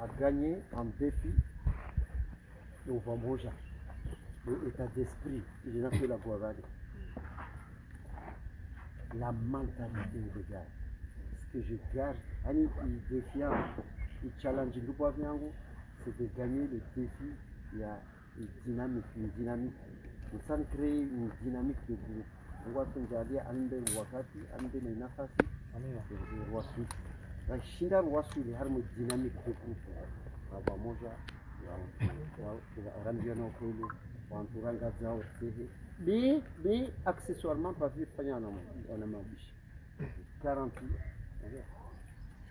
a gagné un défi au Vamboja. L'état d'esprit, il a fait la Guavade. La mentalité des gars. Ce que je garde, il défi, il challenge le Guaviango, c'est de gagner le défi. Il y a une dynamique. Nous sommes créé une dynamique de groupe. On va faire un wakati, un nafasi, un wasu. La Chine wasu les harmes dynamiques de groupe. Abamoja, Randiano Kulu, Wanturanga Zao, mais accessoirement pas vu Fanyana, on a ma biche. Garantie, je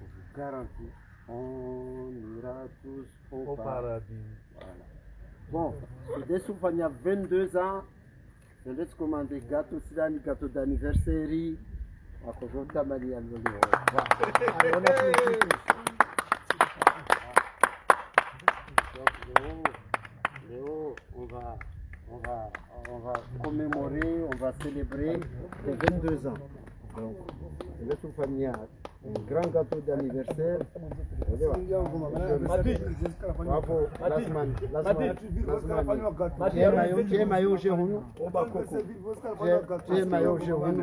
vous garantis, on ira tous au paradis. Voilà. Bon, dès qu'il y a 22 ans, je laisse commander gâteau d'anniversaire. À cause de ta manière de Léo, on va commémorer, on va célébrer les 22 ans. Donc, je laisse commander un grand gâteau d'anniversaire. Bravo, Lasman. J'ai maillot, j'ai roux. J'ai maillot, j'ai roux.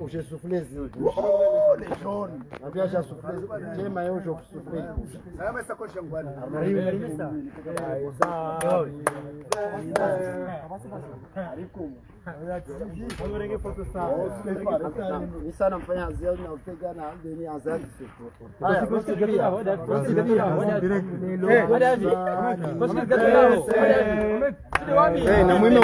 J'ai soufflé. Oh, les jaunes. J'ai soufflé. J'ai maillot, j'ai soufflé. Nisana mfanya zioni na utega na deni azali sipo. Haya, na mwime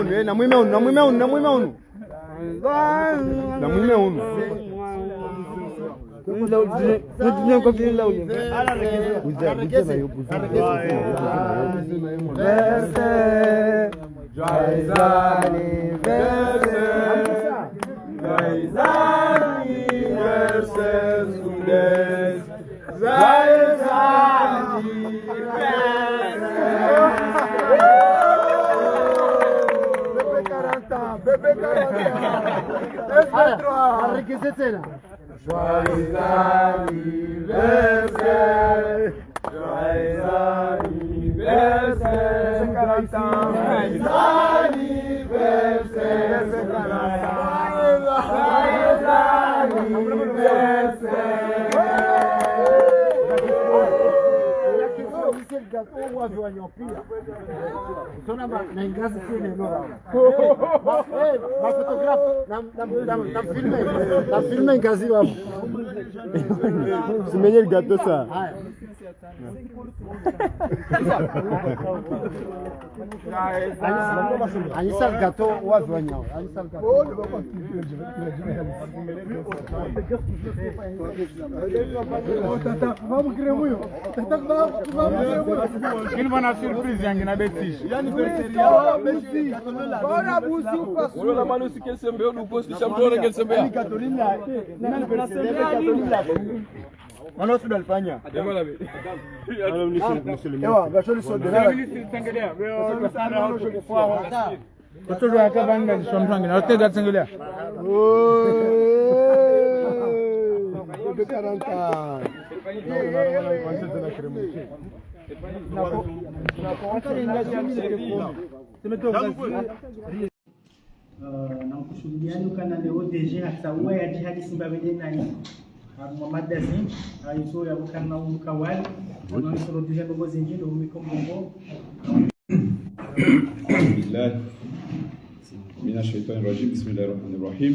Semenye le gâteau ça. Anissa le gâteau ou à Voignant. Anissa le gâteau. Quelle bonne surprise, il y a une bêtise. La mano si quer sember no posto de champion quer sember. On a dans le panier. nakusudiani kana leo deje na sawa ya jihadi simbabede nani Muhammad Dazim ayiso ya bukana umukawali na solo deje bogo zinjini umikombo Bismillah من الشيطان الرجيم بسم الله الرحمن الرحيم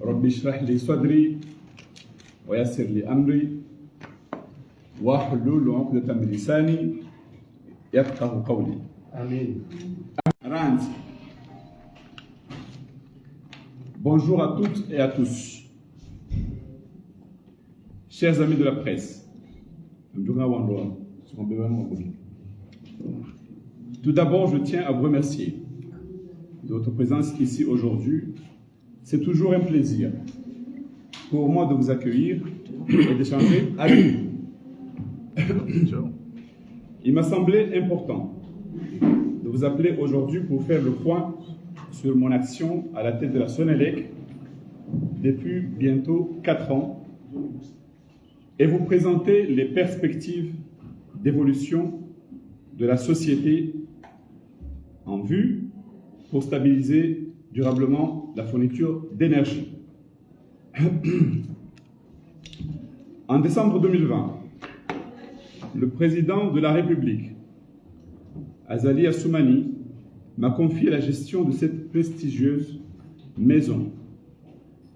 رب اشرح لي صدري ويسر لي أمري واحلل عقدة من لساني يفقه قولي آمين. Bonjour à toutes et à tous. Chers amis de la presse, tout d'abord, je tiens à vous remercier de votre présence ici aujourd'hui. C'est toujours un plaisir pour moi de vous accueillir et d'échanger avec vous. Il m'a semblé important de vous appeler aujourd'hui pour faire le point sur mon action à la tête de la Sonelec depuis bientôt 4 ans et vous présenter les perspectives d'évolution de la société en vue pour stabiliser durablement la fourniture d'énergie. En décembre 2020, le président de la République, Azali Assoumani, m'a confié la gestion de cette prestigieuse maison,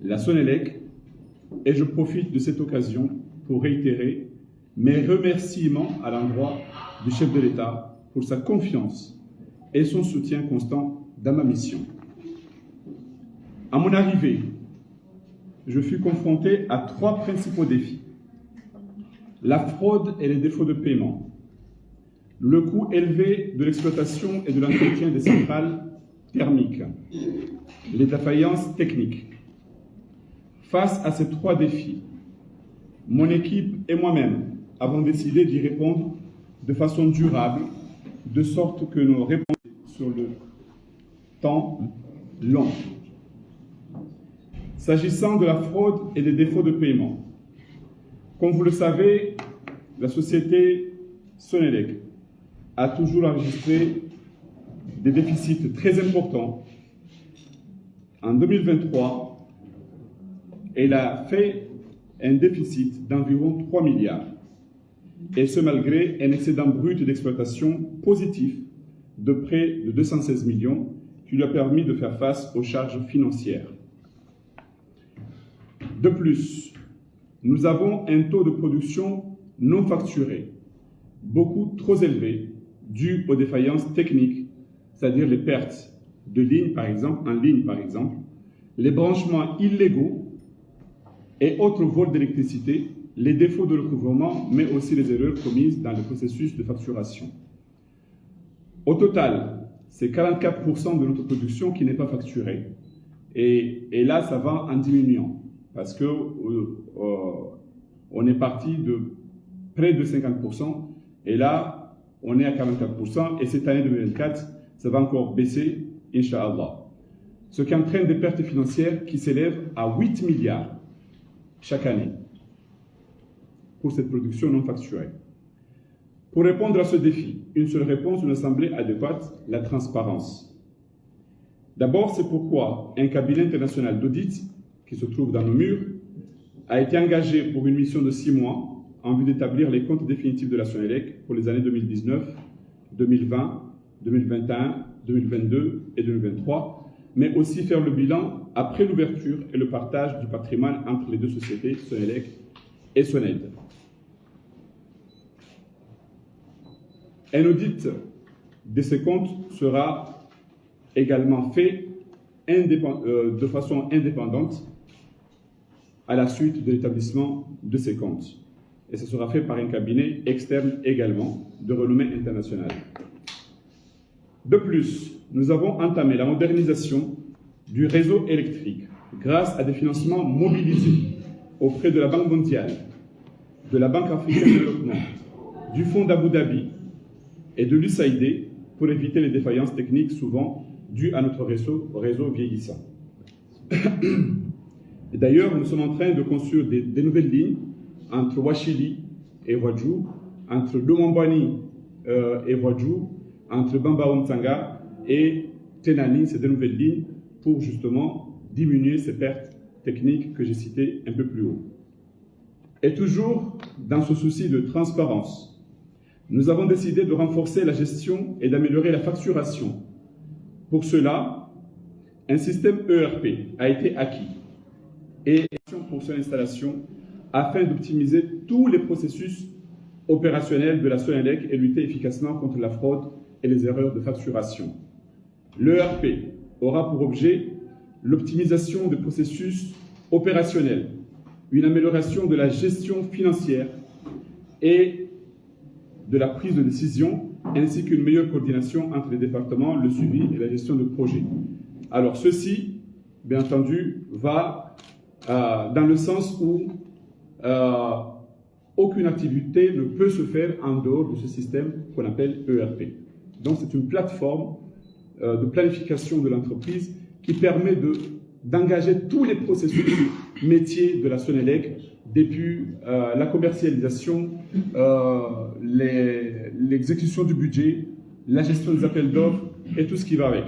la Sonelec, et je profite de cette occasion pour réitérer mes remerciements à l'endroit du chef de l'État pour sa confiance et son soutien constant dans ma mission. À mon arrivée, je fus confronté à 3 principaux défis. La fraude et les défauts de paiement, le coût élevé de l'exploitation et de l'entretien des centrales thermiques, les défaillances techniques. Face à ces 3 défis, mon équipe et moi-même avons décidé d'y répondre de façon durable, de sorte que nous répondons sur le temps long. S'agissant de la fraude et des défauts de paiement, comme vous le savez, la société Sonelec a toujours enregistré des déficits très importants. En 2023, elle a fait un déficit d'environ 3 milliards, et ce malgré un excédent brut d'exploitation positif de près de 216 millions qui lui a permis de faire face aux charges financières. De plus, nous avons un taux de production non facturé, beaucoup trop élevé, dû aux défaillances techniques, c'est-à-dire les pertes de ligne, par exemple, les branchements illégaux et autres vols d'électricité, les défauts de recouvrement, mais aussi les erreurs commises dans le processus de facturation. Au total, c'est 44% de notre production qui n'est pas facturée. Et là, ça va en diminuant, parce que on est parti de près de 50%, et là, on est à 44%, et cette année 2024, ça va encore baisser, Inch'Allah. Ce qui entraîne des pertes financières qui s'élèvent à 8 milliards chaque année pour cette production non facturée. Pour répondre à ce défi, une seule réponse nous a semblé adéquate, la transparence. D'abord, c'est pourquoi un cabinet international d'audit, qui se trouve dans nos murs, a été engagé pour une mission de 6 mois en vue d'établir les comptes définitifs de la Sonelec pour les années 2019, 2020, 2021, 2022 et 2023, mais aussi faire le bilan après l'ouverture et le partage du patrimoine entre les 2 sociétés, Sonelec et Soned. Un audit de ces comptes sera également fait de façon indépendante à la suite de l'établissement de ces comptes. Et ce sera fait par un cabinet externe également, de renommée internationale. De plus, nous avons entamé la modernisation du réseau électrique grâce à des financements mobilisés auprès de la Banque mondiale, de la Banque africaine de développement, du Fonds d'Abu Dhabi et de l'USAID pour éviter les défaillances techniques souvent dues à notre réseau vieillissant. Et d'ailleurs, nous sommes en train de construire des nouvelles lignes entre Ouachili et Ouadjou, entre Lomambani et Ouadjou, entre Bamba-Omtsanga et Tenani, c'est des nouvelles lignes pour justement diminuer ces pertes techniques que j'ai citées un peu plus haut. Et toujours dans ce souci de transparence, nous avons décidé de renforcer la gestion et d'améliorer la facturation. Pour cela, un système ERP a été acquis et pour son installation afin d'optimiser tous les processus opérationnels de la Sonelec et lutter efficacement contre la fraude et les erreurs de facturation. L'ERP aura pour objet l'optimisation des processus opérationnels, une amélioration de la gestion financière et de la prise de décision, ainsi qu'une meilleure coordination entre les départements, le suivi et la gestion de projet. Alors ceci, bien entendu, va dans le sens où aucune activité ne peut se faire en dehors de ce système qu'on appelle ERP. Donc c'est une plateforme de planification de l'entreprise qui permet d'engager tous les processus métiers de la Sonelec depuis la commercialisation, l'exécution du budget, la gestion des appels d'offres et tout ce qui va avec.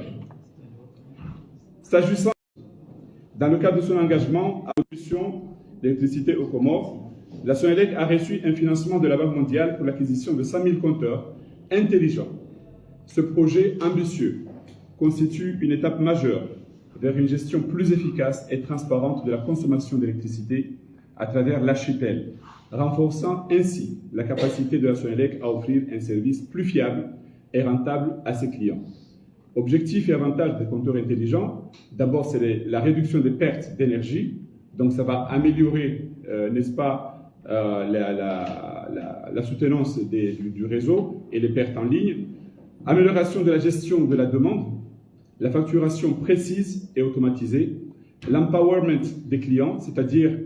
S'agissant, dans le cadre de son engagement à la production d'électricité aux Comores, la Sonelec a reçu un financement de la Banque mondiale pour l'acquisition de 100 000 compteurs intelligents. Ce projet ambitieux constitue une étape majeure vers une gestion plus efficace et transparente de la consommation d'électricité à travers l'archipel, renforçant ainsi la capacité de la Sonelec à offrir un service plus fiable et rentable à ses clients. Objectif et avantage des compteurs intelligents, d'abord c'est la réduction des pertes d'énergie, donc ça va améliorer, n'est-ce pas, la soutenance du réseau et les pertes en ligne, amélioration de la gestion de la demande, la facturation précise et automatisée, l'empowerment des clients, c'est-à-dire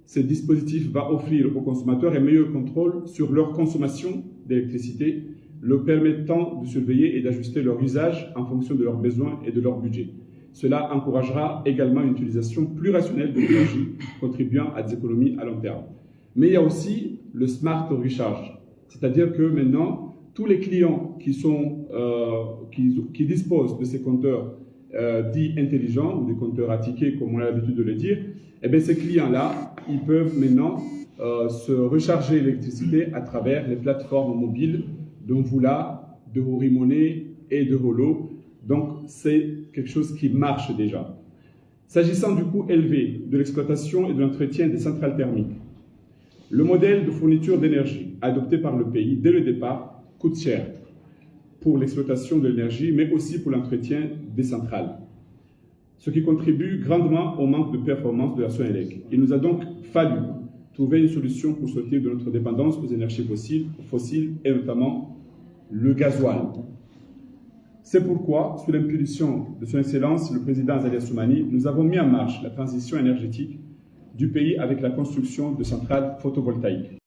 ce dispositif va offrir aux consommateurs un meilleur contrôle sur leur consommation d'électricité, leur permettant de surveiller et d'ajuster leur usage en fonction de leurs besoins et de leur budget. Cela encouragera également une utilisation plus rationnelle de l'énergie, contribuant à des économies à long terme. Mais il y a aussi le Smart Recharge, c'est-à-dire que maintenant, tous les clients qui disposent de ces compteurs dits intelligents, ou des compteurs à tickets, comme on a l'habitude de le dire, eh bien, ces clients-là, ils peuvent maintenant se recharger l'électricité à travers les plateformes mobiles de Mvula, de Horimone et de Holo. Donc, c'est quelque chose qui marche déjà. S'agissant du coût élevé de l'exploitation et de l'entretien des centrales thermiques, le modèle de fourniture d'énergie adopté par le pays dès le départ coûte cher pour l'exploitation de l'énergie, mais aussi pour l'entretien des centrales, ce qui contribue grandement au manque de performance de la Sonelec. Il nous a donc fallu trouver une solution pour sortir de notre dépendance aux énergies fossiles et notamment le gasoil. C'est pourquoi, sous l'impulsion de Son Excellence, le président Azali Assoumani, nous avons mis en marche la transition énergétique du pays avec la construction de centrales photovoltaïques.